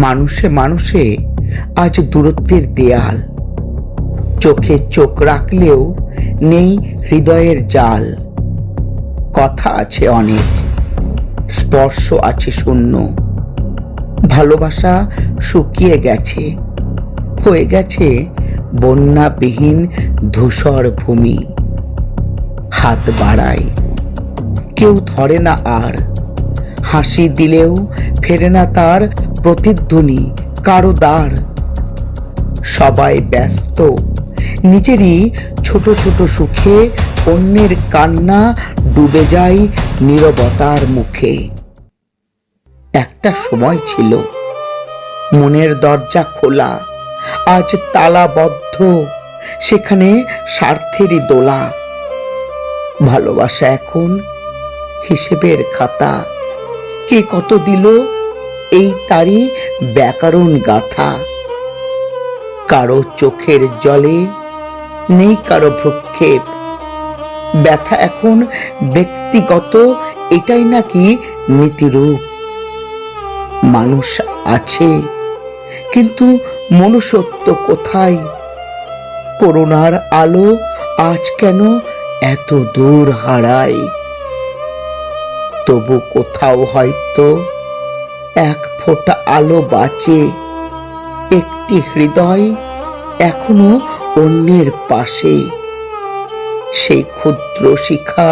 মানুষে মানুষে আজ দূরত্বের দেয়াল, চোখে চোখ রাখলেও নেই হৃদয়ের জাল। কথা আছে অনেক, স্পর্শ আছে শূন্য, ভালোবাসা শুকিয়ে গেছে, হয়ে গেছে বন্যাবিহীন ধূসর ভূমি। হাত বাড়ায়, কেউ ধরে না আর, হাসি দিলেও ফেরে না তার প্রতিধ্বনি কারো দ্বার। সবাই ব্যস্ত নিজেরই ছোট ছোট সুখে, অন্যের কান্না ডুবে যায় নীরবতার মুখে। একটা সময় ছিল মনের দরজা খোলা, আজ তালাবদ্ধ, সেখানে স্বার্থেরই দোলা। ভালোবাসা এখন হিসেবের খাতা, কে কত দিল এই তারই ব্যাকরণ গাথা। কারো চোখের জলে নেই কারো ভ্রুক্ষেপ, ব্যথা এখন ব্যক্তিগত, এটাই নাকি নীতিরূপ। মানুষ আছে কিন্তু মনুষ্যত্ব কোথায়? করুণার আলো আজ কেন এত দূর হারায়? তবু কোথাও হয়তো এক ফোঁটা আলো বাঁচে, একটি হৃদয় এখনো অন্যের পাশে। সেই ক্ষুদ্র শিখা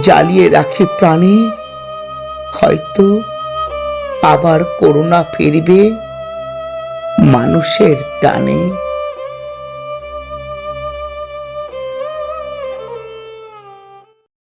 জ্বালিয়ে রাখি প্রাণে, হয়তো আবার করুণা ফিরবে মানুষের টানে।